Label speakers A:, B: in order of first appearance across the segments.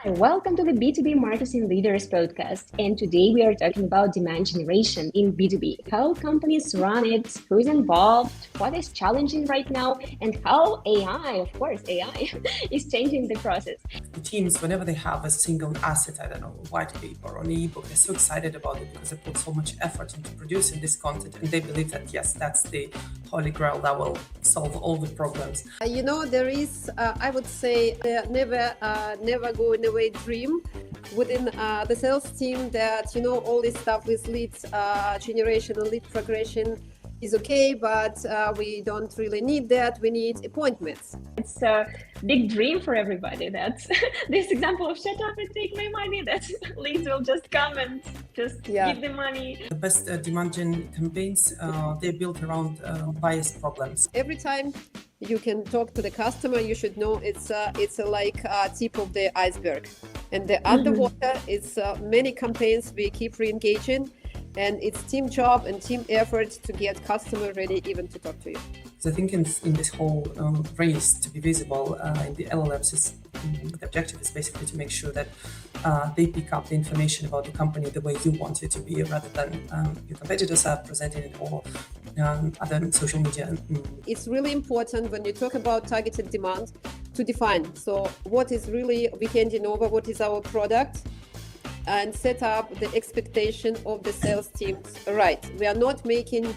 A: Hi, welcome to the B2B Marketing Leaders podcast. And today we are talking about demand generation in B2B, how companies run it, who's involved, what is challenging right now, and how AI, is changing the process.
B: The teams, whenever they have a single asset, I don't know, a white paper or an ebook, they're so excited about it because they put so much effort into producing this content, and they believe that, yes, that's the holy grail that will solve all the problems.
C: There is, I would say, never going away dream within the sales team that, all this stuff with leads generation and lead progression is okay, but we don't really need that. We need appointments.
A: It's a big dream for everybody. That's this example of shut up and take my money, that leads will just come and just give the money.
B: The best demand gen campaigns, they're built around bias problems.
C: Every time you can talk to the customer, you should know it's like a tip of the iceberg. And the underwater, it's many campaigns we keep re-engaging. And it's team job and team effort to get customer ready even to talk to you.
B: So I think in this whole race to be visible in the LLMs, the objective is basically to make sure that they pick up the information about the company the way you want it to be, rather than your competitors are presenting it or other social media.
C: It's really important when you talk about targeted demand to define. So what is really we handing over, what is our product, and set up the expectation of the sales teams right. We are not making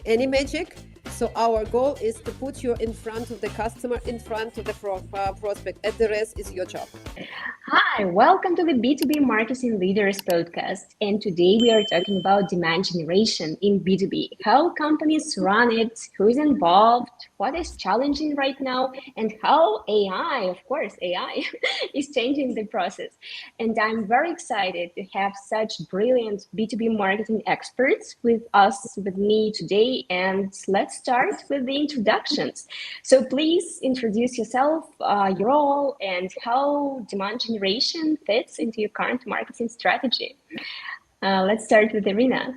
C: any magic. So our goal is to put you in front of the customer, in front of the prospect, and the rest is your job.
A: Hi, welcome to the B2B Marketing Leaders podcast. And today we are talking about demand generation in B2B, how companies run it, who's involved, what is challenging right now, and how AI is changing the process. And I'm very excited to have such brilliant B2B marketing experts with me today. And let's start with the introductions. So please introduce yourself, your role, and how demand generation fits into your current marketing strategy. Let's start with Irina.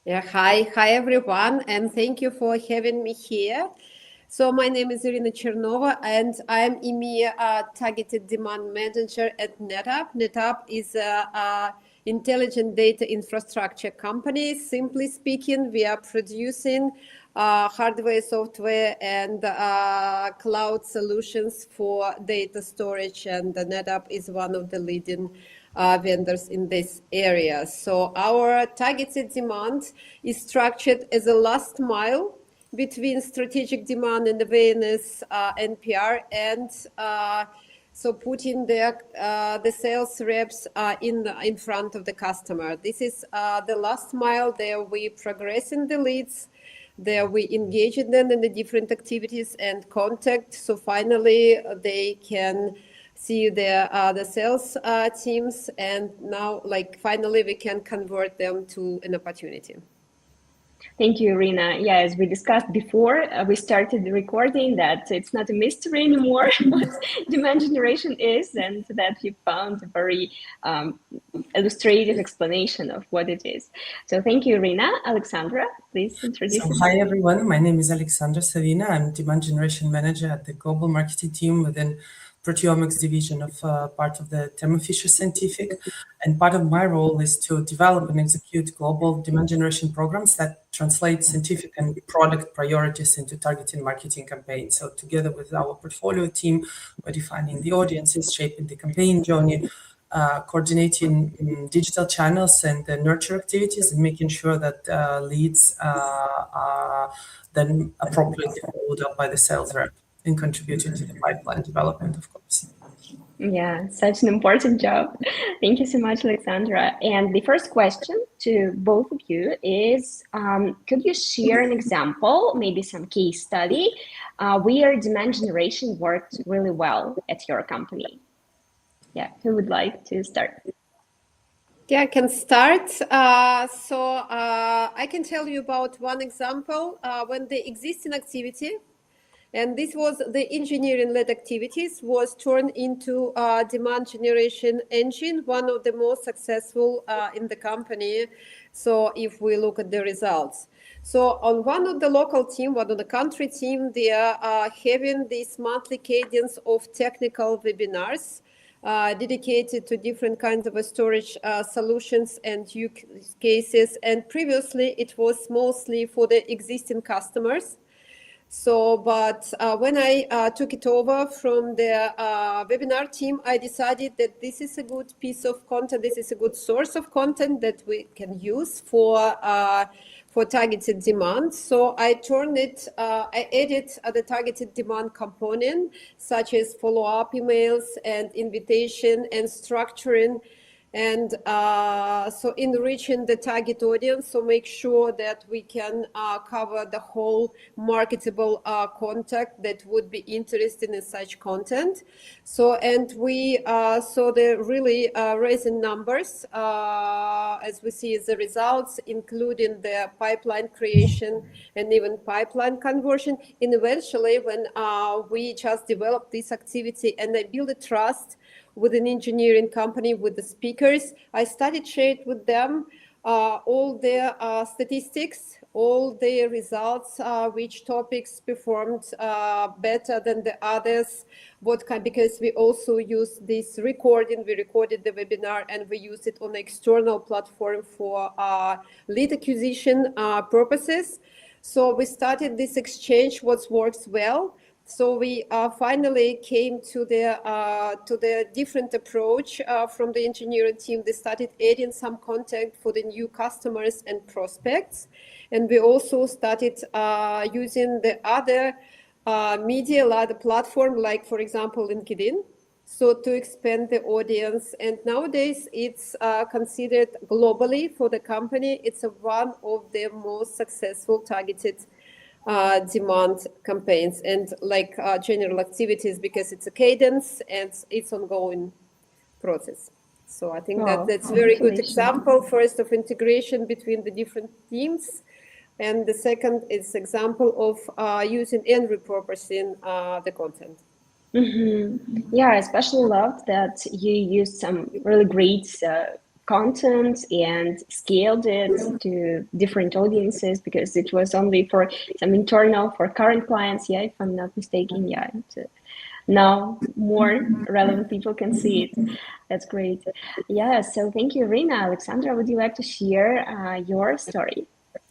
C: Yeah, hi everyone, and thank you for having me here. So my name is Irina Chernova, and I'm EMEA Targeted Demand Manager at NetApp. NetApp is a intelligent data infrastructure company. Simply speaking, we are producing hardware, software, and cloud solutions for data storage, and NetApp is one of the leading vendors in this area. So our targeted demand is structured as a last mile between strategic demand and awareness NPR, and so putting the sales reps in front of the customer. This is the last mile. There we progress in the leads. There we engage in them in the different activities and contact. So finally they can see the sales teams, and now finally we can convert them to an opportunity.
A: Thank you, Irina. Yeah, as we discussed before, we started the recording that it's not a mystery anymore what demand generation is, and that you found a very illustrative explanation of what it is. So thank you, Irina. Alexandra, please introduce yourself.
B: Hi, everyone. My name is Alexandra Savina. I'm Demand Generation Manager at the Global Marketing Team within proteomics division of part of the Thermo Scientific, and part of my role is to develop and execute global demand generation programs that translate scientific and product priorities into targeted marketing campaigns. So together with our portfolio team, we're defining the audiences, shaping the campaign journey, coordinating digital channels and the nurture activities, and making sure that leads are then appropriately followed up by the sales rep, and contributing to the pipeline development, of course.
A: Yeah, such an important job. Thank you so much, Alexandra. And the first question to both of you is, could you share an example, maybe some case study, where demand generation worked really well at your company? Yeah, who would like to start?
C: Yeah, I can start. So I can tell you about one example when the existing activity, and this was the engineering-led activities, was turned into a demand generation engine, one of the most successful in the company. So if we look at the results. So on one of the local team, one of the country team, they are having this monthly cadence of technical webinars dedicated to different kinds of storage solutions and use cases. And previously, it was mostly for the existing customers. So, but when I took it over from the webinar team, I decided that this is a good piece of content. This is a good source of content that we can use for targeted demand. So I turned it, I added the targeted demand component, such as follow-up emails and invitation and structuring, and so enriching the target audience, so make sure that we can cover the whole marketable contact that would be interested in such content. So, and we saw the really raising numbers as we see the results, including the pipeline creation and even pipeline conversion. And eventually, when we just developed this activity and I built a trust with an engineering company, with the speakers, I started sharing with them all their statistics, all their results, which topics performed better than the others, because we also use this recording, we recorded the webinar and we use it on an external platform for lead acquisition purposes. So we started this exchange, what works well. So we finally came to the different approach from the engineering team. They started adding some content for the new customers and prospects. And we also started using the other media, other platform, like, for example, LinkedIn, so to expand the audience. And nowadays, it's considered globally for the company. It's one of the most successful targeted demand campaigns and like general activities, because it's a cadence and it's ongoing process. So I think that that's very good example, first, of integration between the different teams, and the second is example of using and repurposing the content.
A: Yeah, I especially loved that you used some really great content and scaled it to different audiences, because it was only for some internal, for current clients, yeah, if I'm not mistaken, yeah. Now more relevant people can see it. That's great. Yeah, so thank you, Irina. Alexandra, would you like to share your story?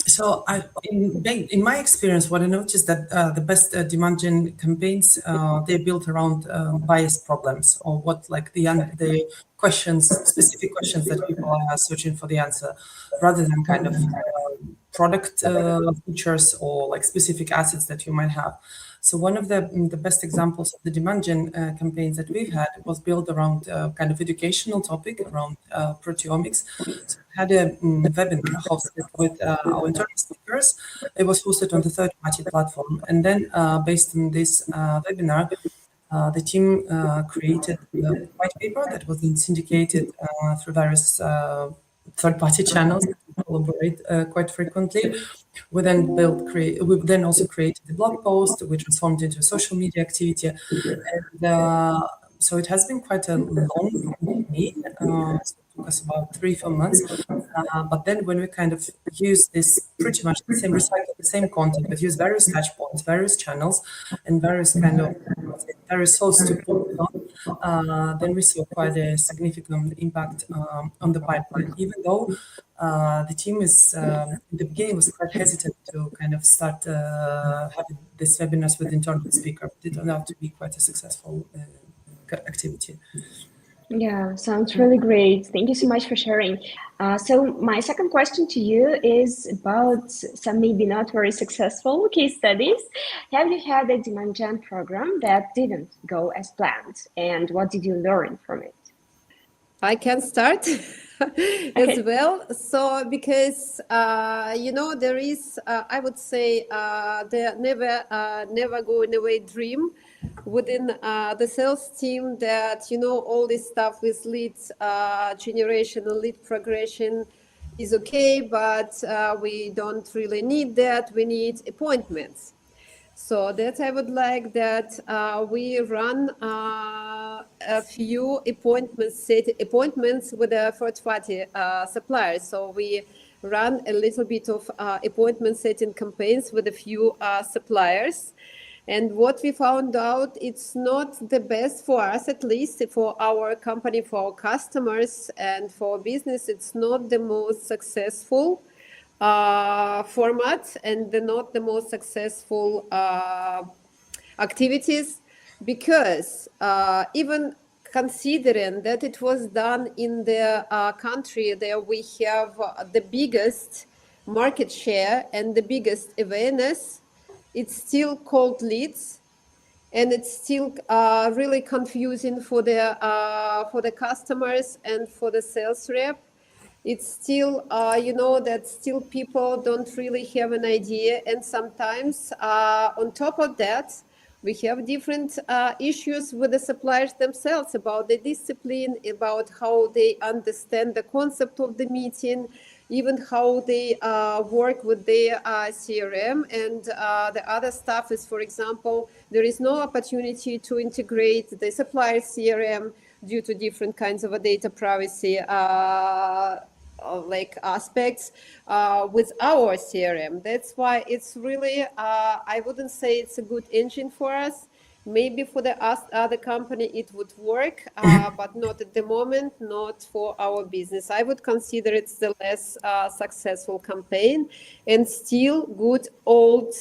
B: So in my experience, what I noticed that the best demand gen campaigns, they're built around bias problems, or what, like the questions, specific questions that people are searching for the answer, rather than kind of product features or like specific assets that you might have. So one of the best examples of the demand gen campaigns that we've had was built around kind of educational topic around proteomics. So we had a webinar hosted with our internal speakers. It was hosted on the third-party platform. And then based on this webinar, the team created a white paper that was then syndicated through various third-party channels that we collaborate quite frequently. We then also created the blog post, which transformed into a social media activity. And so it has been quite a long journey. So it took us about 3-4 months. But then when we kind of use this pretty much the same, recycle the same content, but use various touch points, various channels, and various kind of various sources to pull it on, then we saw quite a significant impact on the pipeline, even though the team is in the beginning was quite hesitant to kind of start having these webinars with internal speaker. It turned out to be quite a successful activity.
A: Yeah, sounds really great. Thank you so much for sharing. So my second question to you is about some maybe not very successful case studies. Have you had a demand gen program that didn't go as planned, and what did you learn from it?
C: I can start as well. So because there is, I would say, the never going away dream within the sales team, that all this stuff with lead generation and lead progression is okay, but we don't really need that. We need appointments. So that I would like that we run a few appointments with a third-party suppliers. So we run a little bit of appointment setting campaigns with a few suppliers. And what we found out, it's not the best for us, at least for our company, for our customers and for our business. It's not the most successful format and not the most successful activities, because even considering that it was done in the country there we have the biggest market share and the biggest awareness, it's still cold leads, and it's still really confusing for the customers and for the sales rep. It's still that still people don't really have an idea, and sometimes on top of that we have different issues with the suppliers themselves about the discipline, about how they understand the concept of the meeting, even how they work with their CRM. And the other stuff is, for example, there is no opportunity to integrate the supplier CRM due to different kinds of data privacy like aspects with our CRM. That's why it's really, I wouldn't say it's a good engine for us. Maybe for the other company it would work, but not at the moment, not for our business. I would consider it's the less successful campaign, and still good old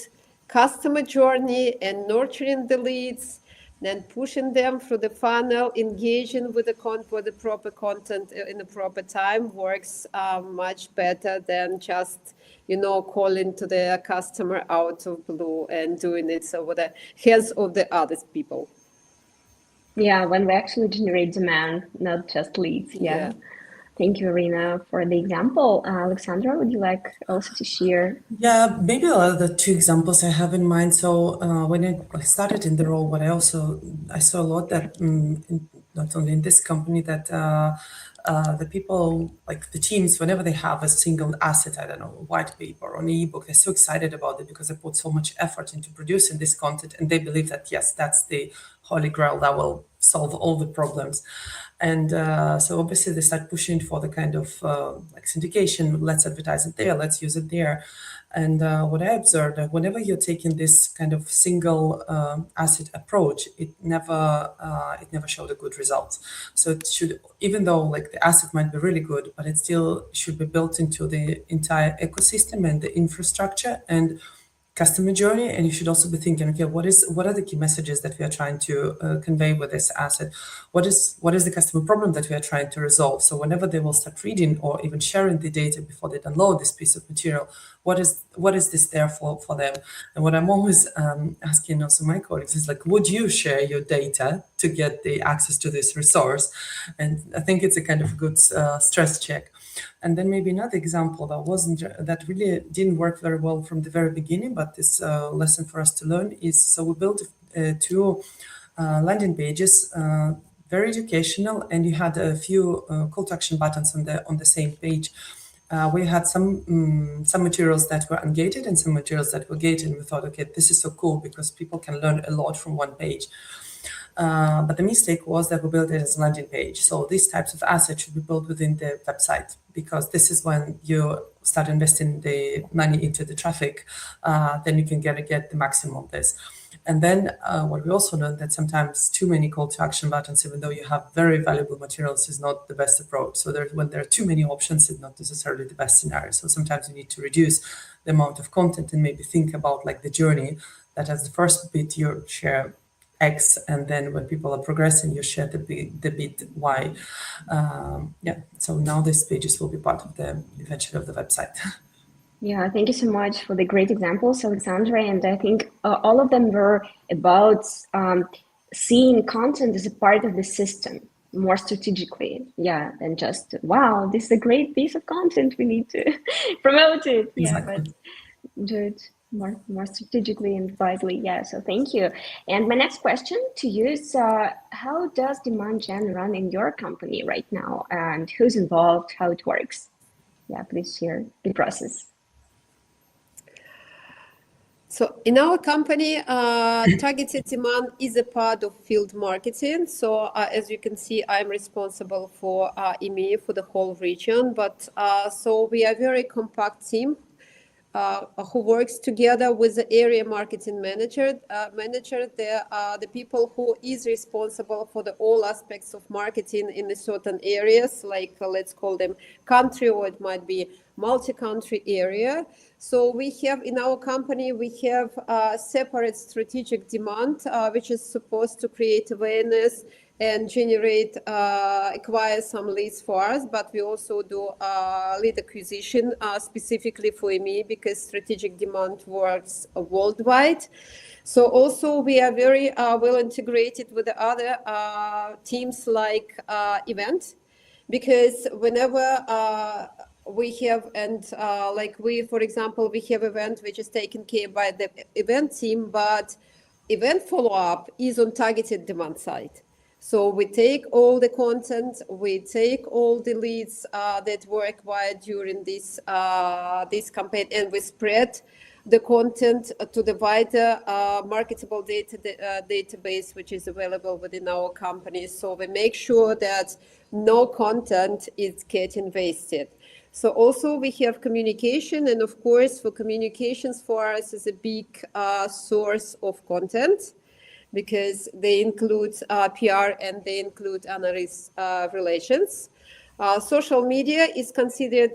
C: customer journey and nurturing the leads, then pushing them through the funnel, engaging with the proper content in the proper time works much better than just calling to the customer out of blue and doing it over the heads of the other people.
A: Yeah, when we actually generate demand, not just leads. Yeah. Thank you, Irina, for the example. Alexandra, would you like also to share?
B: Yeah, maybe the two examples I have in mind. So when I started in the role, I saw a lot that not only in this company, that the people, like the teams, whenever they have a single asset, I don't know, a white paper or an ebook, they're so excited about it because they put so much effort into producing this content, and they believe that yes, that's the holy grail that will solve all the problems. And so obviously they start pushing for the kind of like syndication, let's advertise it there, let's use it there. And what I observed, that whenever you're taking this kind of single asset approach, it never showed a good result. So it should, even though like the asset might be really good, but it still should be built into the entire ecosystem and the infrastructure and customer journey. And you should also be thinking, okay, what are the key messages that we are trying to convey with this asset? What is the customer problem that we are trying to resolve? So whenever they will start reading or even sharing the data before they download this piece of material, what is this there for them? And what I'm always asking also my colleagues is like, would you share your data to get the access to this resource? And I think it's a kind of good stress check. And then maybe another example that really didn't work very well from the very beginning, but this lesson for us to learn is, so we built two landing pages, very educational, and you had a few call to action buttons on the same page. We had some materials that were ungated and some materials that were gated, and we thought, okay, this is so cool because people can learn a lot from one page. But the mistake was that we built it as a landing page. So these types of assets should be built within the website, because this is when you start investing the money into the traffic, then you can get the maximum of this. And then what we also learned, that sometimes too many call to action buttons, even though you have very valuable materials, is not the best approach. So when there are too many options, it's not necessarily the best scenario. So sometimes you need to reduce the amount of content and maybe think about like the journey, that as the first bit you share X, and then when people are progressing, you share the bit Y. So now these pages will be part of eventually of the website.
A: Yeah, thank you so much for the great examples, Alexandra. And I think all of them were about seeing content as a part of the system more strategically. Yeah, than just, wow, this is a great piece of content, we need to promote it.
B: Exactly.
A: Yeah, but do it more strategically and wisely. Yeah, so thank you. And my next question to you is, how does demand gen run in your company right now, and who's involved, how it works? Yeah, please share the process.
C: So in our company, targeted demand is a part of field marketing. So as you can see, I'm responsible for EMEA, for the whole region. But so we are a very compact team. who works together with the area marketing manager. They are the people who is responsible for the all aspects of marketing in the certain areas, like let's call them country, or it might be multi-country area. So we have in our company, we have separate strategic demand, which is supposed to create awareness and acquire some leads for us, but we also do lead acquisition specifically for me, because strategic demand works worldwide. So also we are very well integrated with the other teams like event, because whenever we have, and for example, we have event which is taken care by the event team, but event follow-up is on targeted demand side. So we take all the content, we take all the leads that were acquired during this campaign, and we spread the content to the wider marketable database, which is available within our company. So we make sure that no content is getting wasted. So also we have communication, and of course for communications for us is a big source of content, because they include PR and they include analyst relations. Social media is considered,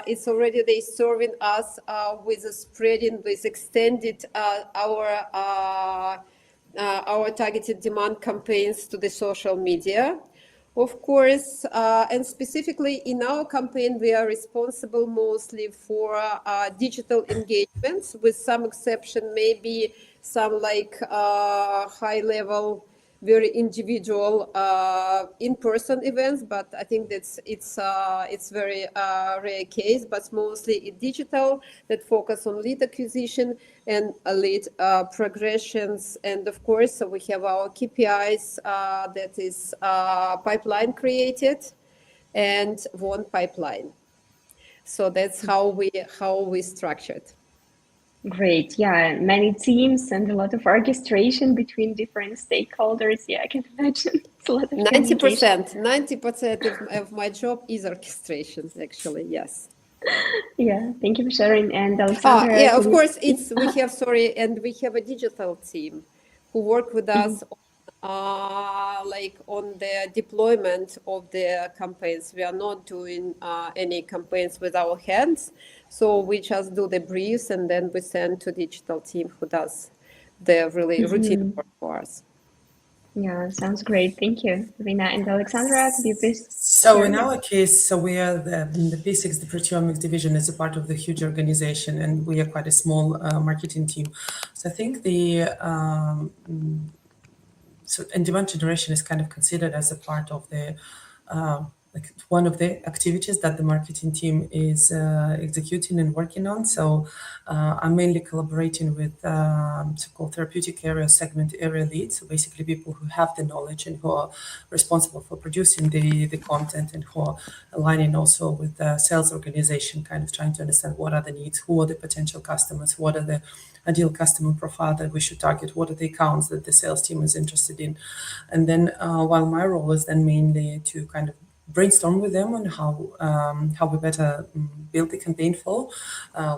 C: it's already they serving us with a spreading, with extended our targeted demand campaigns to the social media. Of course, and specifically in our campaign, we are responsible mostly for digital engagements, with some exception, maybe some like high level, very individual in-person events, but I think it's very rare case, but mostly digital, that focus on lead acquisition and lead progressions. And of course, so we have our KPIs, that is pipeline created and won pipeline. So that's how we structured.
A: Great. Yeah, many teams and a lot of orchestration between different stakeholders. Yeah, I can imagine it's a lot of
C: 90% of my job is orchestration, actually. Yes.
A: Yeah, thank you for sharing. And Alexandra,
C: yeah, of course, we have we have a digital team who work with us on the deployment of the campaigns. We are not doing any campaigns with our hands, so we just do the briefs and then we send to digital team who does the really routine work for us.
A: Yeah, sounds great. Thank you, Rina. And Alexandra, could you please?
B: So in our case, so we are in the P6, the proteomics division is a part of the huge organization, and we are quite a small marketing team. So I think and demand generation is kind of considered as a part of the like one of the activities that the marketing team is executing and working on. So I'm mainly collaborating with so-called therapeutic area, segment area leads. So basically people who have the knowledge and who are responsible for producing the content, and who are aligning also with the sales organization, kind of trying to understand what are the needs, who are the potential customers, what are the ideal customer profile that we should target, what are the accounts that the sales team is interested in. And then while my role is then mainly to kind of brainstorm with them on how we better build the campaign flow,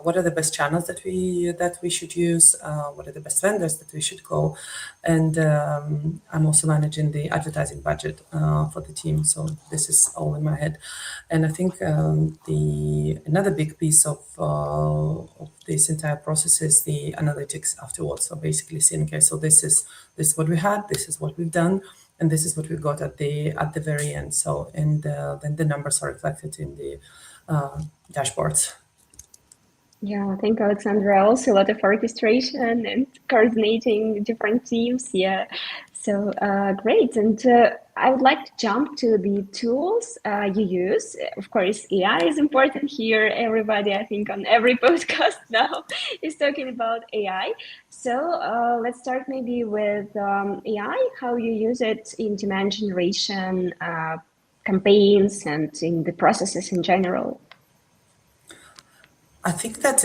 B: what are the best channels that we should use, what are the best vendors that we should go, and I'm also managing the advertising budget for the team. So this is all in my head, and I think another big piece of this entire process is the analytics afterwards. So basically saying, okay, so this is what we had, this is what we've done, and this is what we got at the very end. So and then the numbers are reflected in the dashboards.
A: Yeah, thank you, Alexandra. Also a lot of orchestration and coordinating different teams. Yeah, so great. And I would like to jump to the tools you use. Of course, AI is important here. Everybody, I think, on every podcast now is talking about AI. So let's start maybe with AI, how you use it in demand generation campaigns and in the processes in general.
B: I think that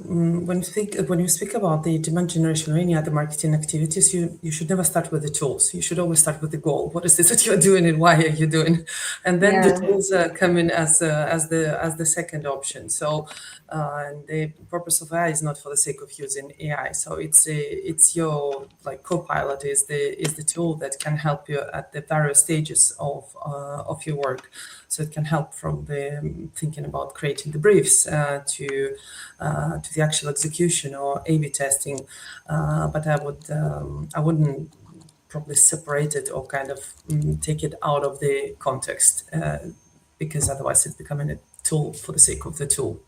B: when you speak about the demand generation or any other marketing activities, you should never start with the tools. You should always start with the goal. What is this that you're doing, and why are you doing? And then the
A: Yeah.
B: tools come in as the second option. So, and the purpose of AI is not for the sake of using AI. So it's your like copilot is the tool that can help you at the various stages of your work. So it can help from the thinking about creating the briefs to the actual execution or A/B testing. But I wouldn't probably separate it or kind of take it out of the context because otherwise it's becoming a tool for the sake of the tool.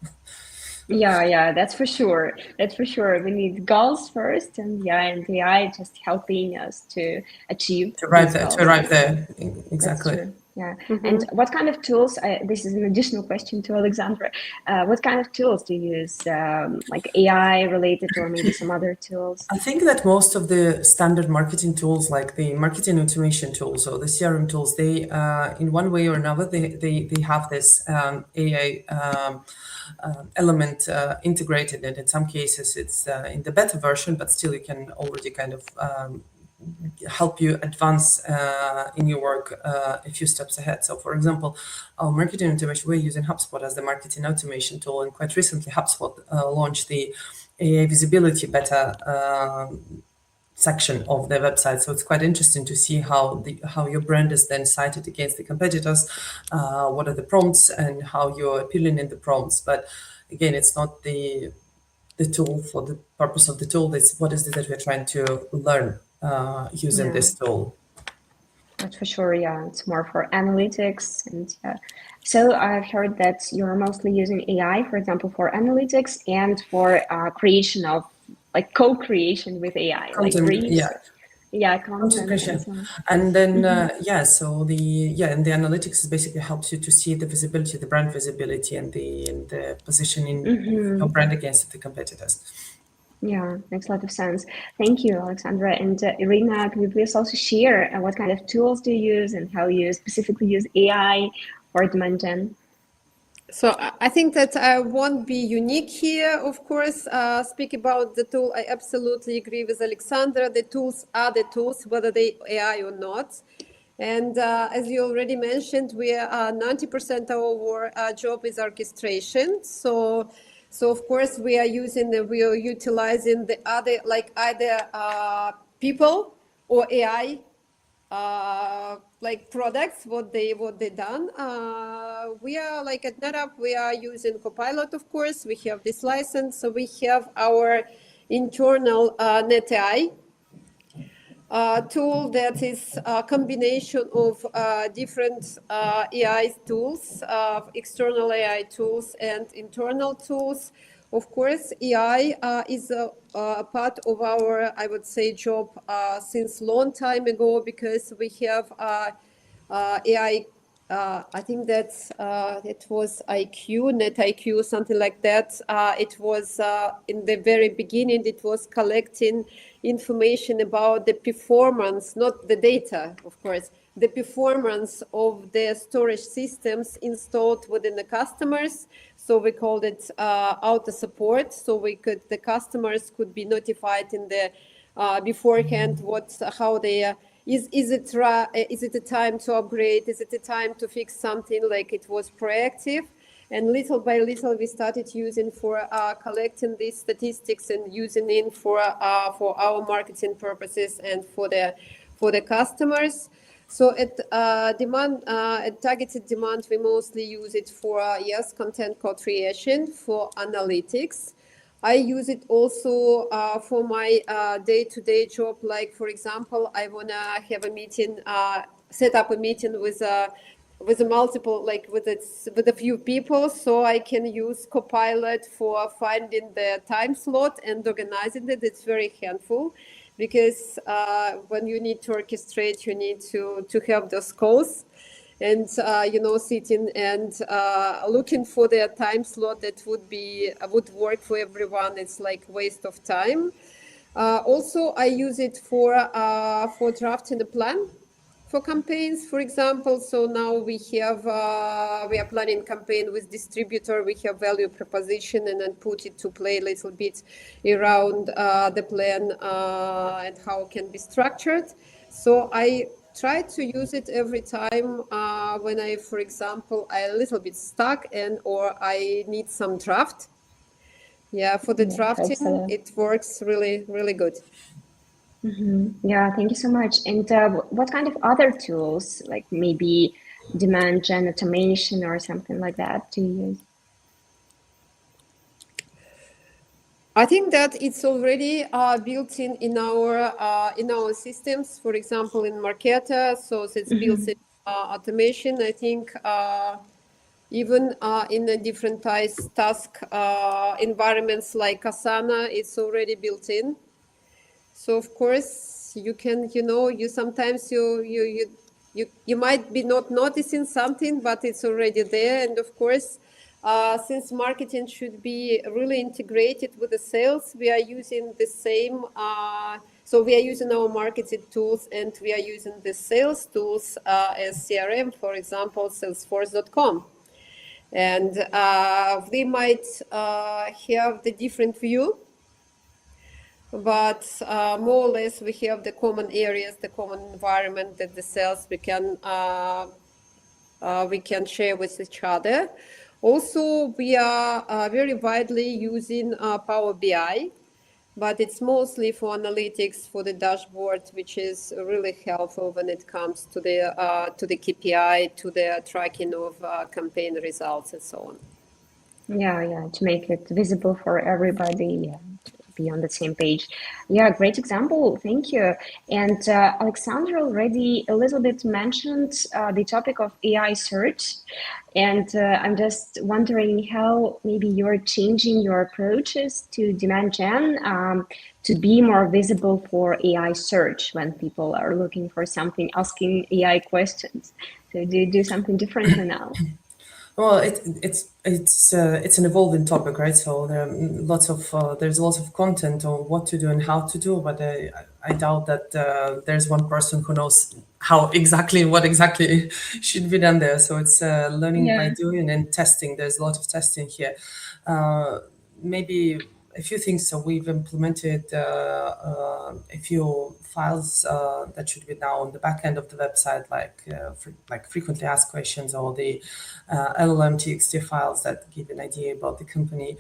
A: Yeah, yeah, that's for sure. That's for sure. We need goals first, and yeah, and AI just helping us to achieve
B: To arrive
A: these
B: there, to
A: goals.
B: arrive there.
A: That's
B: Exactly.
A: true. Yeah. And what kind of tools, this is an additional question to Alexandra. What kind of tools do you use, like AI related or maybe some other tools?
B: I think that most of the standard marketing tools, like the marketing automation tools or the CRM tools, they, in one way or another, they have this AI element integrated. And in some cases, it's in the beta version, but still you can already kind of help you advance in your work a few steps ahead. So, for example, our marketing automation, we're using HubSpot as the marketing automation tool, and quite recently, HubSpot launched the AI visibility beta section of their website. So it's quite interesting to see how your brand is then cited against the competitors, what are the prompts, and how you're appealing in the prompts. But again, it's not the tool for the purpose of the tool. It's what is it that we're trying to learn using
A: Yeah,
B: this tool.
A: that's for sure. Yeah, it's more for analytics. And so I've heard that you're mostly using AI, for example, for analytics and for creation of like co-creation with AI, like
B: Content,
A: briefs,
B: yeah,
A: yeah,
B: content
A: content and
B: creation.
A: so on.
B: And then and the analytics is basically helps you to see the visibility, the brand visibility, and the positioning of your brand against the competitors.
A: Yeah, makes a lot of sense. Thank you, Alexandra. And Irina, could you please also share what kind of tools do you use and how you specifically use AI for demand gen?
C: So I think that I won't be unique here, of course. Speak about the tool. I absolutely agree with Alexandra. The tools are the tools, whether they AI or not. And as you already mentioned, we are 90% of our job is orchestration. So of course we are utilizing the other like either people or AI like products what they done. We are like at NetApp, we are using copilot, of course. We have this license, so we have our internal NetAI tool that is a combination of different AI tools, external AI tools and internal tools. Of course, AI is a part of our, I would say, job since long time ago, because we have AI. I think that it was IQ, Net IQ, something like that. It was in the very beginning. It was collecting information about the performance, not the data, of course, the performance of the storage systems installed within the customers. So we called it auto support. So the customers could be notified in the beforehand how they. Is it a time to upgrade? Is it a time to fix something? Like it was proactive, and little by little we started using for collecting these statistics and using it for our marketing purposes and for the customers. So at targeted demand, we mostly use it for content co-creation, for analytics. I use it also for my day-to-day job. Like, for example, I want to have a meeting, set up a meeting with a multiple, like with a few people, so I can use Copilot for finding the time slot and organizing it. It's very helpful because when you need to orchestrate, you need to have those calls. And sitting and looking for the time slot that would work for everyone, it's like waste of time. Also, I use it for drafting a plan. for campaigns, for example. So now we are planning campaign with distributor. We have value proposition and then put it to play a little bit around the plan and how it can be structured. So I try to use it every time when I, for example, I'm a little bit stuck and or I need some draft. Yeah, for the
A: Yeah, helps a
C: drafting,
A: lot.
C: it works really, really good.
A: Yeah, thank you so much. And what kind of other tools, like maybe demand gen automation or something like that, do you use?
C: I think that it's already built in our systems. For example, in Marketer, so it's built in automation. I think even in the different task environments like Asana, it's already built in. So of course you can, you sometimes you might be not noticing something, but it's already there. And of course, since marketing should be really integrated with the sales, we are using the same. So we are using our marketing tools and we are using the sales tools as CRM, for example, Salesforce.com. And they might have the different view, but more or less we have the common areas, the common environment that the sales we can share with each other. Also, we are very widely using Power BI, but it's mostly for analytics, for the dashboard, which is really helpful when it comes to the KPI, to the tracking of campaign results and so on.
A: Yeah, to make it visible for everybody and be on the same page. Yeah, great example. Thank you. And Alexandra already a little bit mentioned the topic of AI search. And I'm just wondering how maybe you're changing your approaches to demand gen to be more visible for AI search when people are looking for something, asking AI questions. So do you do something differently now?
B: Well, it's an evolving topic, right? So there's lots of content on what to do and how to do, but I doubt that there's one person who knows what exactly should be done there. So it's learning by
A: Yeah.
B: doing and testing. There's a lot of testing here. Maybe a few things. So we've implemented a few files that should be now on the back end of the website, like frequently asked questions, or the llm.txt files that give an idea about the company.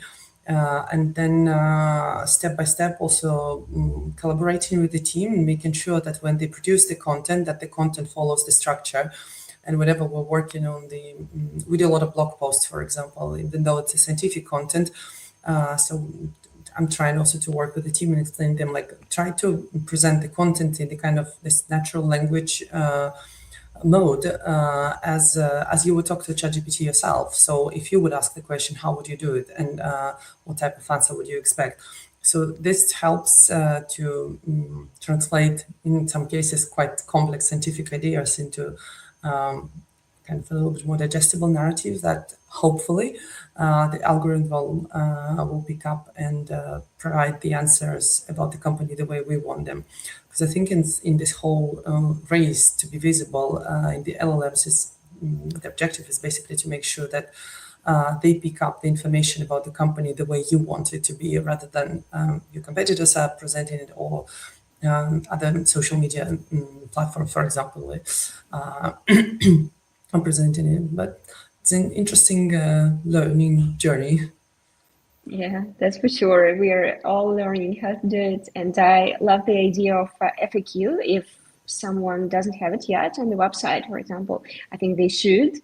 B: And then step by step, also collaborating with the team and making sure that when they produce the content, that the content follows the structure. And whenever we're working on we do a lot of blog posts, for example, even though it's a scientific content. So I'm trying also to work with the team and explain them, like, try to present the content in the kind of this natural language mode as you would talk to ChatGPT yourself. So if you would ask the question, how would you do it, and what type of answer would you expect? So this helps to translate, in some cases, quite complex scientific ideas into kind of a little bit more digestible narrative that hopefully the algorithm will pick up and provide the answers about the company the way we want them. Because I think in this whole race to be visible in the LLMs, the objective is basically to make sure that they pick up the information about the company the way you want it to be, rather than your competitors are presenting it, or other social media platforms, for example, I'm presenting it. But it's an interesting learning journey.
A: Yeah, that's for sure. We are all learning how to do it. And I love the idea of FAQ. If someone doesn't have it yet on the website, for example, I think they should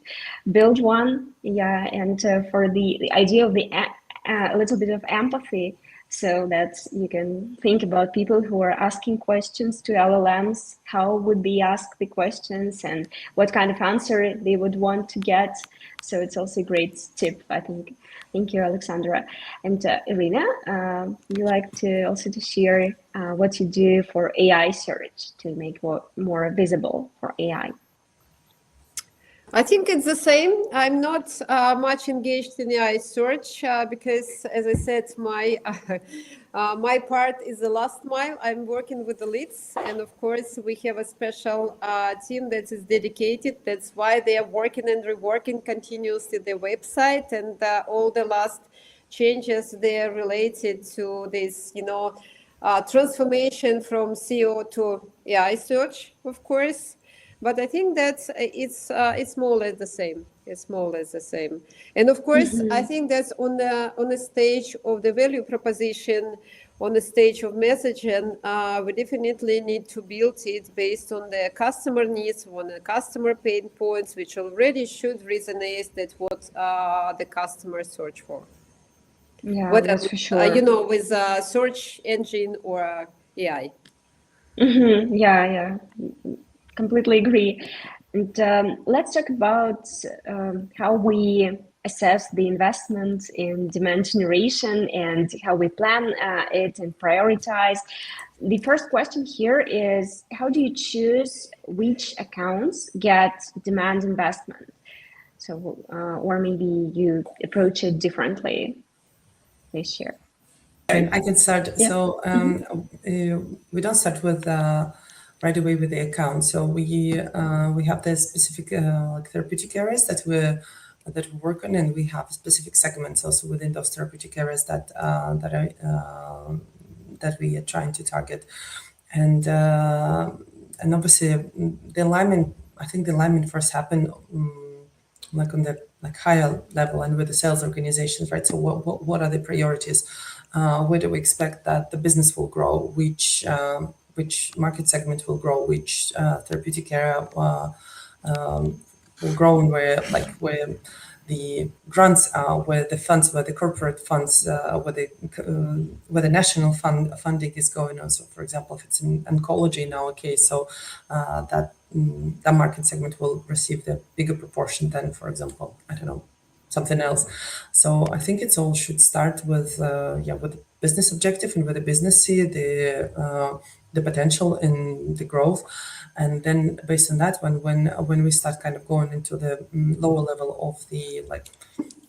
A: build one. Yeah, and for the idea of a little bit of empathy, so that you can think about people who are asking questions to LLMs, how would they ask the questions and what kind of answer they would want to get. So it's also a great tip, I think. Thank you, Alexandra. And Irina, you like to also to share what you do for AI search to make more visible for AI.
C: I think it's the same. I'm not much engaged in AI search because, as I said, my my part is the last mile. I'm working with the leads, and of course, we have a special team that is dedicated. That's why they are working and reworking continuously the website, and all the last changes they are related to this, transformation from SEO to AI search, of course. But I think that it's more or less the same. It's more or less the same. And of course, I think that's on the stage of the value proposition, on the stage of messaging, we definitely need to build it based on the customer needs, on the customer pain points, which already should resonate that what the customers search for.
A: Yeah,
C: Whether
A: that's for sure.
C: with a search engine or AI.
A: Yeah, completely agree. And let's talk about how we assess the investment in demand generation and how we plan it and prioritize. The first question here is, how do you choose which accounts get demand investment? So, or maybe you approach it differently this year.
B: And I can start.
A: Yeah.
B: So we don't start with right away with the account. So we have the specific like therapeutic areas that we work on, and we have specific segments also within those therapeutic areas that we are trying to target, and obviously the alignment. I think the alignment first happened. Like on the higher level and with the sales organizations, right? So what are the priorities? Where do we expect that the business will grow? Which market segment will grow? Which therapeutic area will grow, and where the grants are, where the funds, where the corporate funds, where the national funding is going on. So, for example, if it's in oncology in our case, so that market segment will receive the bigger proportion than, for example, I don't know, something else. So I think it all should start with with the business objective and with the business see the potential in the growth, and then based on that, when we start kind of going into the lower level of the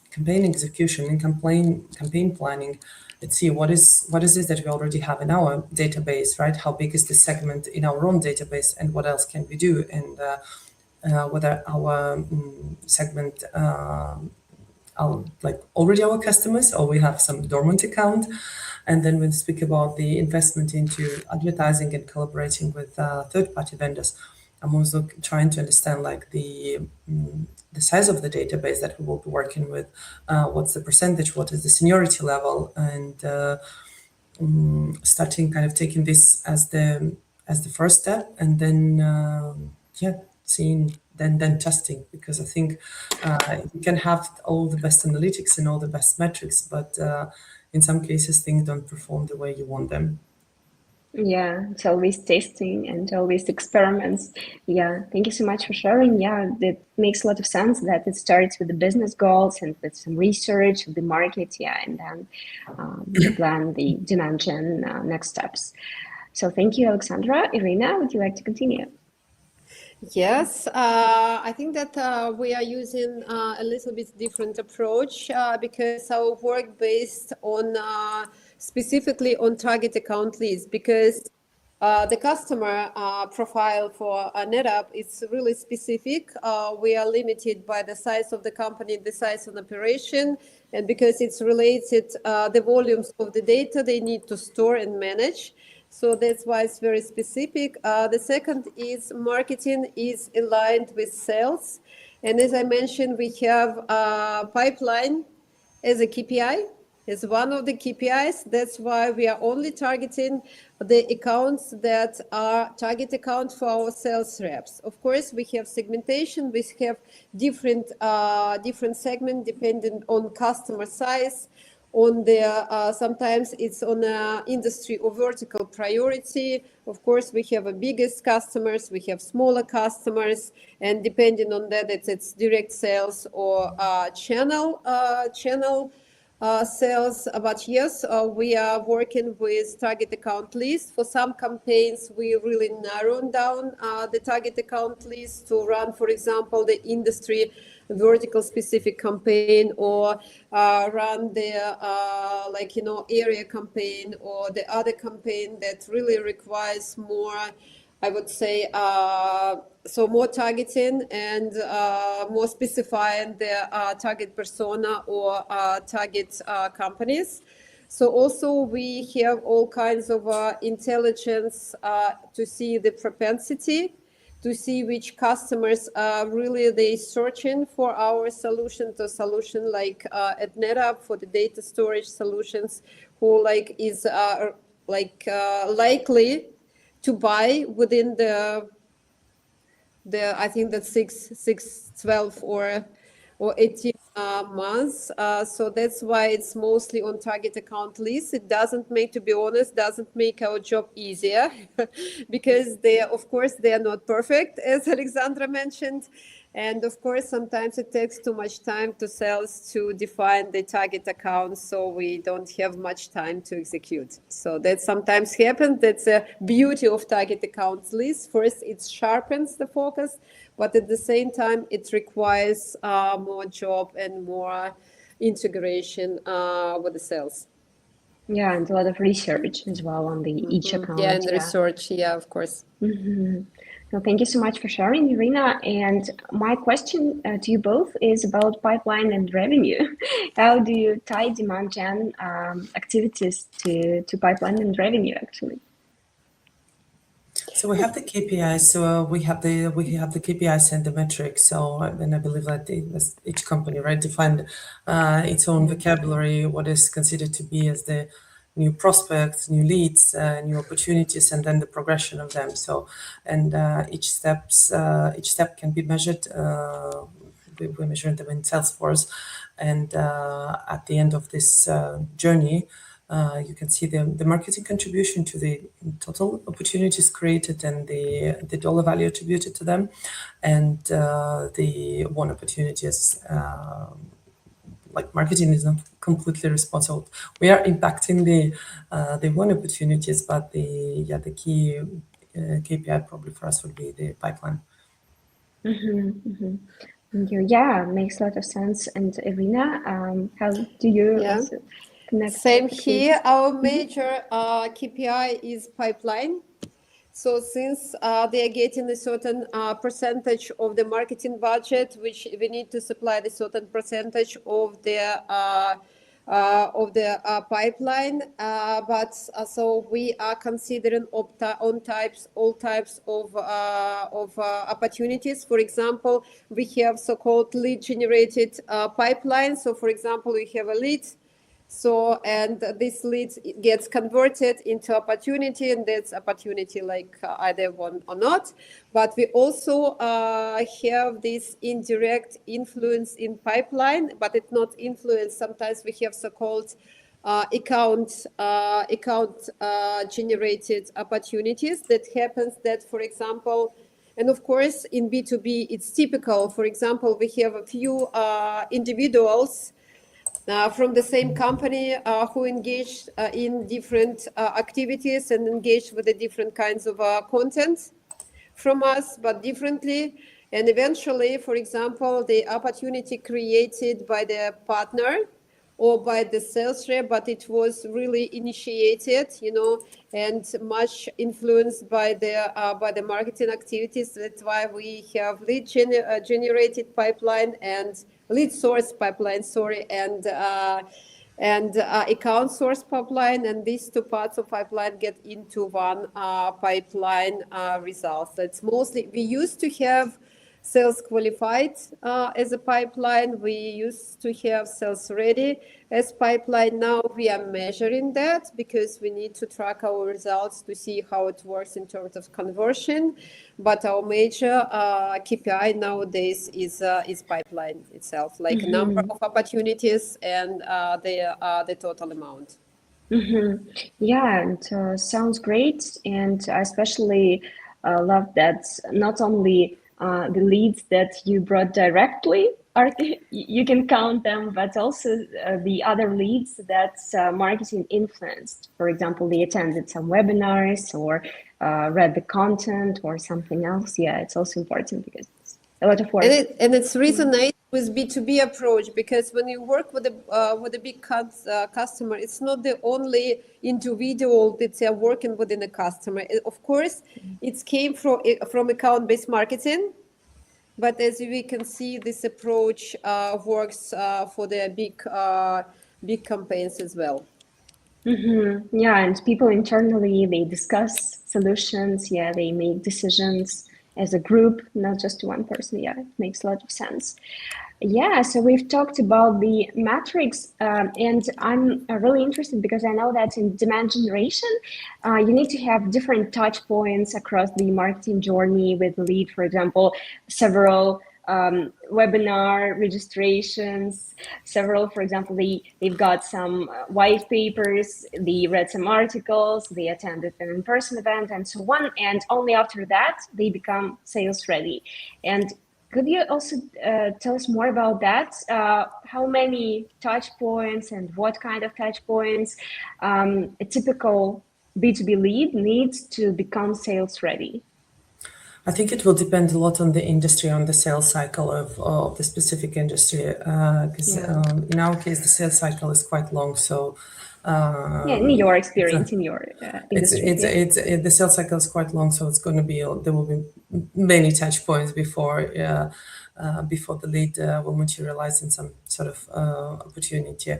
B: campaign execution and campaign planning, let's see what is it that we already have in our database, right? How big is the segment in our own database, and what else can we do, and whether our segment are already our customers, or we have some dormant account. And then we speak about the investment into advertising and collaborating with third-party vendors. I'm also trying to understand the size of the database that we will be working with, what's the percentage, what is the seniority level, and starting kind of taking this as the first step, and then seeing then testing, because I think you can have all the best analytics and all the best metrics, but in some cases things don't perform the way you want them.
A: Yeah, it's always testing and always experiments. Yeah, thank you so much for sharing. Yeah, it makes a lot of sense that it starts with the business goals and with some research of the market. Yeah, and then you plan the demand gen next steps. So thank you, Alexandra. Irina, would you like to continue?
C: Yes, I think that we are using a little bit different approach because our work based on specifically on target account leads, because the customer profile for NetApp is really specific. We are limited by the size of the company, the size of the operation, and because it's related the volumes of the data they need to store and manage. So that's why it's very specific. The second is marketing is aligned with sales. And as I mentioned, we have a pipeline as a KPI, as one of the KPIs. That's why we are only targeting the accounts that are target accounts for our sales reps. Of course, we have segmentation. We have different segments depending on customer size, on the sometimes it's on industry or vertical priority. Of course, we have a biggest customers, we have smaller customers, and depending on that, it's direct sales or channel sales, but yes, we are working with target account list. For some campaigns, we really narrow down the target account list to run, for example, the industry vertical specific campaign, or run the area campaign, or the other campaign that really requires more, I would say, so more targeting and more specifying the target persona or target companies. So also we have all kinds of intelligence to see the propensity, to see which customers really they searching for our solution, to solution like at NetApp for the data storage solutions, who like is likely to buy within the I think that 12 or 18 months. So that's why it's mostly on target account list. It doesn't make, to be honest, doesn't make our job easier because they, of course, they are not perfect, as Alexandra mentioned. And of course, sometimes it takes too much time to sales to define the target accounts, so we don't have much time to execute. So that sometimes happens. That's a beauty of target accounts list. First, it sharpens the focus, but at the same time, it requires more job and more integration with the sales.
A: Yeah, and a lot of research as well on the each account.
C: Yeah, and research. Yeah, of course.
A: Well, thank you so much for sharing, Irina. And my question to you both is about pipeline and revenue. How do you tie demand gen activities to pipeline and revenue, actually?
B: So we have the KPIs. So we have the KPIs and the metrics. So then I believe that each company, right, defined its own vocabulary, what is considered to be as the new prospects, new leads, new opportunities, and then the progression of them. So, and each step can be measured. We measure them in Salesforce, and at the end of this journey, you can see the marketing contribution to the total opportunities created and the dollar value attributed to them, and the one opportunities. Like marketing is not completely responsible. We are impacting the one opportunities, but the key KPI probably for us would be the pipeline.
A: Thank you. Yeah, makes a lot of sense. And Irina, how do you also connect?
C: Same here. Our major KPI is pipeline. So since they are getting a certain percentage of the marketing budget, which we need to supply the certain percentage of the pipeline, so we are considering all types of opportunities. For example, we have so-called lead generated pipeline. So for example, we have a lead. So, and this lead gets converted into opportunity, and that's opportunity like either one or not. But we also have this indirect influence in pipeline, but it's not influence. Sometimes we have so-called account generated opportunities. That happens that, for example, and of course in B2B it's typical. For example, we have a few individuals from the same company who engage in different activities and engage with the different kinds of content from us, but differently. And eventually, for example, the opportunity created by the partner or by the sales rep, but it was really initiated, and much influenced by the marketing activities. That's why we have lead generated pipeline and lead source pipeline, and account source pipeline, and these two parts of pipeline get into one pipeline results. That's mostly, we used to have sales qualified as a pipeline. We used to have sales ready as pipeline. Now we are measuring that because we need to track our results to see how it works in terms of conversion. But our major KPI nowadays is pipeline itself, like number of opportunities and the total amount.
A: Yeah, and sounds great. And I especially love that not only the leads that you brought directly Are you can count them, but also the other leads that marketing influenced. For example, they attended some webinars or read the content or something else. Yeah, it's also important because it's a lot of work.
C: And it's resonate with B2B approach, because when you work with a big customer, it's not the only individual that they are working within a customer. Of course, it came from account-based marketing, but as we can see, this approach works for the big campaigns as well.
A: Yeah, and people internally, they discuss solutions. Yeah, they make decisions as a group, not just one person. Yeah, it makes a lot of sense. Yeah, so we've talked about the metrics, and I'm really interested because I know that in demand generation, you need to have different touch points across the marketing journey with the lead, for example, several webinar registrations, several, for example, they've got some white papers, they read some articles, they attended an in-person event and so on. And only after that, they become sales ready. And could you also tell us more about that? How many touch points and what kind of touch points a typical B2B lead needs to become sales ready?
B: I think it will depend a lot on the industry, on the sales cycle of the specific industry. Because in our case, the sales cycle is quite long. So
A: yeah, in your experience, in your industry,
B: the sales cycle is quite long. So it's going to be there will be many touch points before the lead will materialize in some sort of opportunity.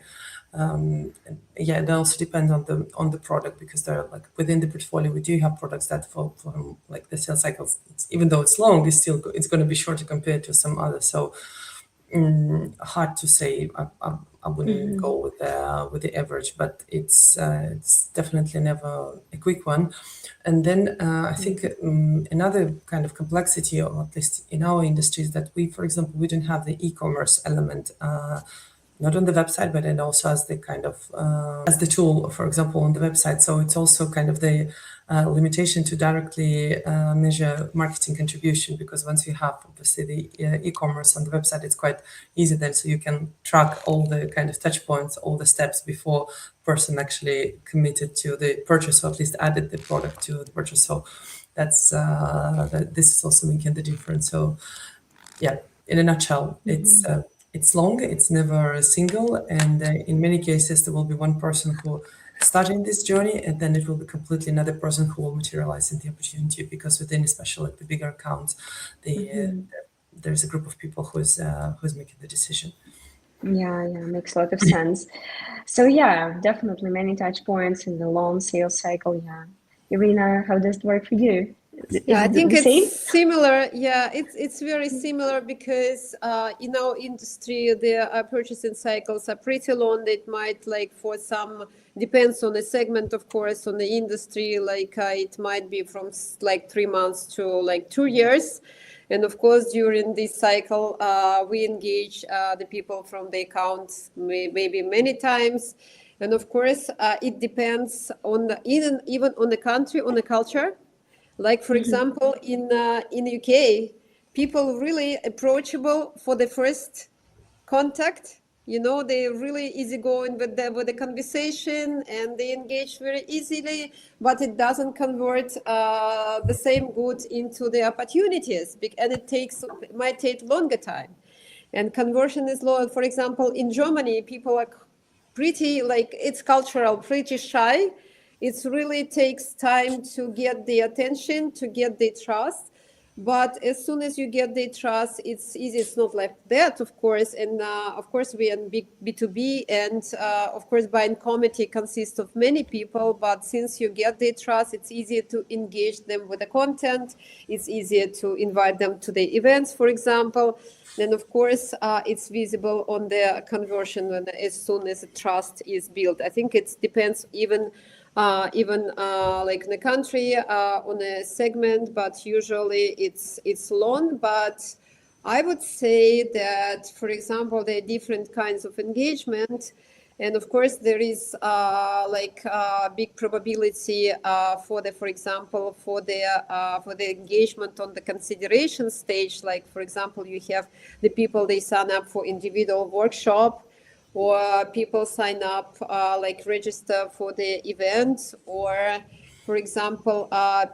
B: Yeah, it also depends on the product, because there are, like, within the portfolio we do have products that for like the sales cycles, even though it's long, it's going to be shorter compared to some others. So hard to say. I wouldn't go with the average, but it's definitely never a quick one. And then I think another kind of complexity, or at least in our industry, is that we, for example, we don't have the e-commerce element. Not on the website, but then also as the kind of as the tool, for example, on the website. So it's also kind of the limitation to directly measure marketing contribution, because once you have obviously the e-commerce on the website, it's quite easy then, so you can track all the kind of touch points, all the steps before person actually committed to the purchase, or at least added the product to the purchase. So that's this is also making the difference. So yeah, in a nutshell, it's long, it's never a single, and in many cases there will be one person who starting this journey, and then it will be completely another person who will materialize in the opportunity, because within, especially like the bigger accounts, there's a group of people who's making the decision.
A: Yeah, makes a lot of sense. So yeah, definitely many touch points in the long sales cycle. Yeah, Irina, how does it work for you?
C: Yeah, I
A: Is it
C: think
A: the
C: it's
A: same?
C: similar. Yeah, it's very similar, because in our industry the purchasing cycles are pretty long. It might, like, for some, depends on the segment, of course, on the industry. Like it might be from like 3 months to like 2 years. And of course, during this cycle, we engage the people from the accounts maybe many times. And of course, it depends on even on the country, on the culture. Like, for example, in UK, people really approachable for the first contact. They're really easygoing with the conversation, and they engage very easily, but it doesn't convert the same goods into the opportunities, and it might take longer time. And conversion is low. For example, in Germany, people are pretty, like, it's cultural, pretty shy. It really takes time to get the attention, to get the trust. But as soon as you get the trust, it's easy. It's not like that, of course. And of course, we are in big B2B, and of course, buying committee consists of many people. But since you get the trust, it's easier to engage them with the content. It's easier to invite them to the events, for example. Then, of course, it's visible on the conversion as soon as the trust is built. I think it depends even like in the country, on a segment, but usually it's long. But I would say that, for example, there are different kinds of engagement, And of course, there is big probability for example, for the engagement on the consideration stage. Like for example, you have the people, they sign up for individual workshop, or people sign up register for the event, or for example,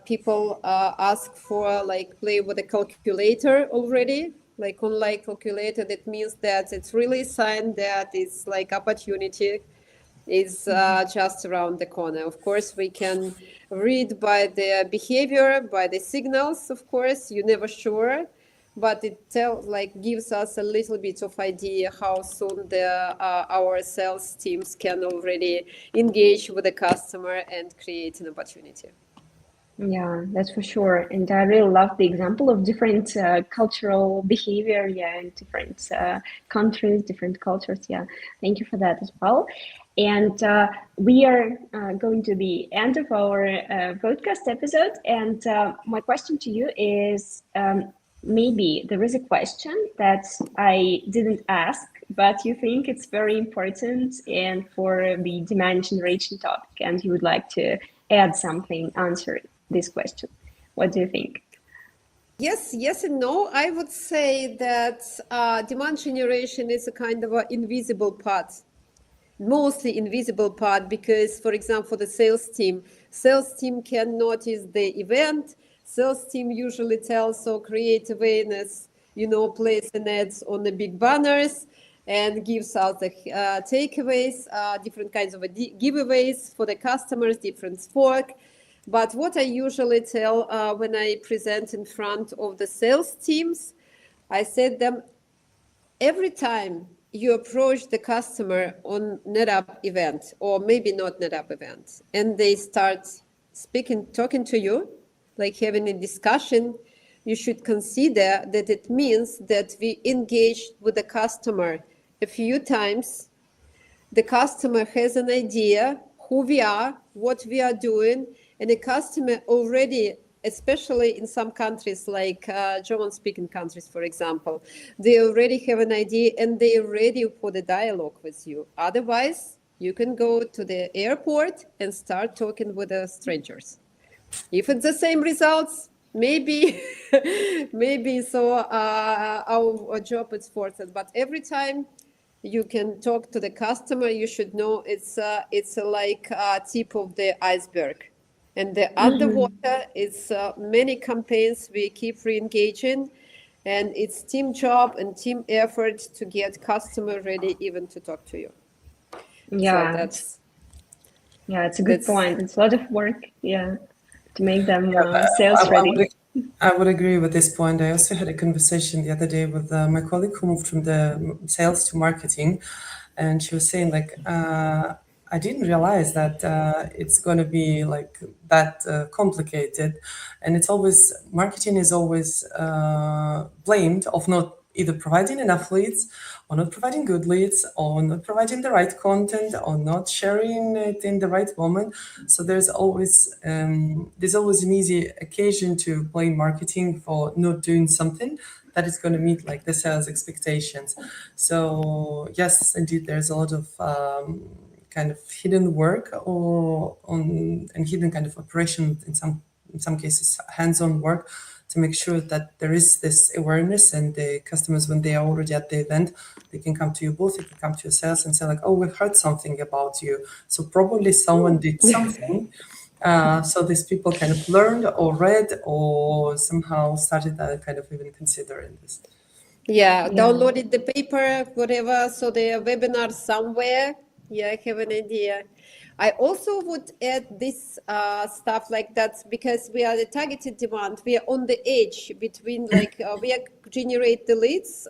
C: people ask for like play with a calculator already, like online calculator. That means that it's really a sign that it's like opportunity is just around the corner. Of course, we can read by the behavior, by the signals. Of course, you're never sure, but it gives us a little bit of idea how soon our sales teams can already engage with the customer and create an opportunity.
A: Yeah, that's for sure. And I really love the example of different cultural behavior, yeah, in different countries, different cultures. Yeah, thank you for that as well. And we are going to the end of our podcast episode. And my question to you is maybe there is a question that I didn't ask, but you think it's very important and for the demand generation topic, and you would like to add something, answer this question. What do you think?
C: Yes and no. I would say that demand generation is a kind of an invisible part, mostly invisible part, because, for example, the sales team can notice the event. Sales team usually tells or create awareness, place an ads on the big banners and gives out the takeaways, different kinds of giveaways for the customers, different fork. But what I usually tell when I present in front of the sales teams, I said them, every time you approach the customer on NetApp event, or maybe not NetApp event, and they start talking to you, like having a discussion, you should consider that it means that we engaged with the customer a few times. The customer has an idea who we are, what we are doing, and the customer already, especially in some countries like German-speaking countries, for example, they already have an idea and they are ready for the dialogue with you. Otherwise, you can go to the airport and start talking with the strangers. If it's the same results, maybe so our job is forced. But every time you can talk to the customer, you should know it's like a tip of the iceberg. And the underwater, it's many campaigns we keep re-engaging, and it's team job and team effort to get customer ready even to talk to you.
A: Yeah,
C: So
A: it's a good point. It's a lot of work, yeah, to make them
B: Yeah,
A: sales ready.
B: I would agree with this point. I also had a conversation the other day with my colleague who moved from the sales to marketing, and she was saying like, I didn't realize that it's going to be like that complicated, and it's always marketing is always blamed of not either providing enough leads, or not providing good leads, or not providing the right content, or not sharing it in the right moment. So there's always an easy occasion to blame marketing for not doing something that is going to meet like the sales expectations. So yes, indeed, there's a lot of kind of hidden work and hidden kind of operation, in some cases hands-on work, to make sure that there is this awareness, and the customers, when they are already at the event, they can come to you both. They can come to your sales and say like, oh, we heard something about you. So probably someone did something. So these people kind of learned or read or somehow started kind of even considering this.
C: Yeah, downloaded the paper, whatever. So the webinar somewhere. Yeah, I have an idea. I also would add this stuff like that, because we are the targeted demand. We are on the edge between we generate the leads,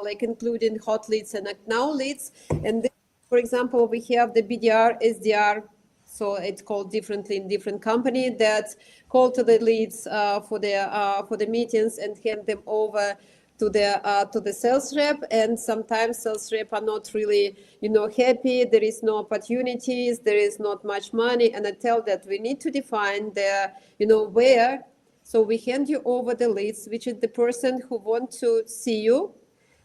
C: like including hot leads and now leads. And then, for example, we have the BDR, SDR. So it's called differently in different company, that call to the leads for the meetings and hand them over to the sales rep. And sometimes sales rep are not really happy. There is no opportunities, there is not much money, and I tell that we need to define the where. So we hand you over the leads, which is the person who want to see you,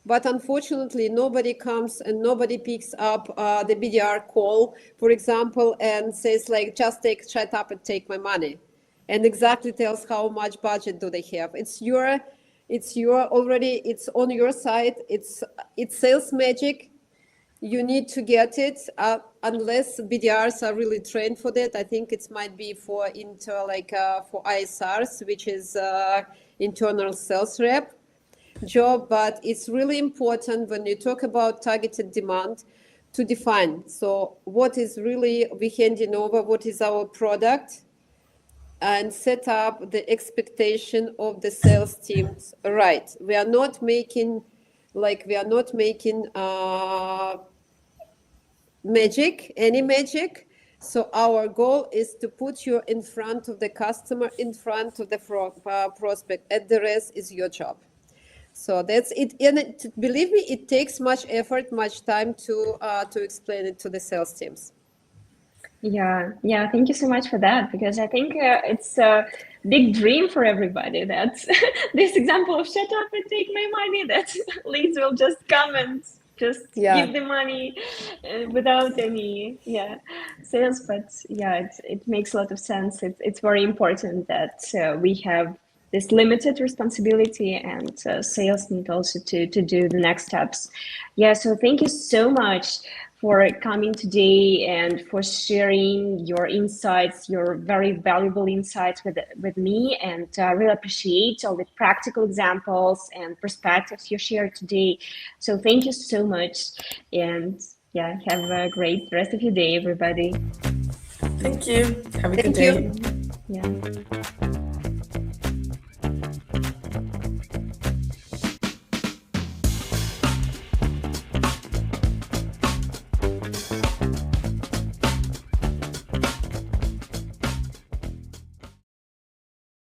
C: But unfortunately, nobody comes and nobody picks up the BDR call, for example, and says like, just shut up and take my money, and exactly tells how much budget do they have. It's on your side. It's sales magic. You need to get it unless BDRs are really trained for that. I think it might be for for ISRs, which is internal sales rep job. But it's really important when you talk about targeted demand to define. So what is really we handing over? What is our product? And set up the expectation of the sales teams right. We are not making any magic. So our goal is to put you in front of the customer, in front of the prospect, and the rest is your job. So that's it. And believe me, it takes much effort, much time to explain it to the sales teams.
A: Yeah, thank you so much for that, because I think it's a big dream for everybody that this example of shut up and take my money, that leads will just come and just give the money without any sales. But it makes a lot of sense. It's very important that we have this limited responsibility, and sales need also to do the next steps. So thank you so much for coming today and for sharing your insights, your very valuable insights with me. And I really appreciate all the practical examples and perspectives you shared today. So thank you so much. And have a great rest of your day, everybody.
B: Thank you. Have a good day.
A: Yeah.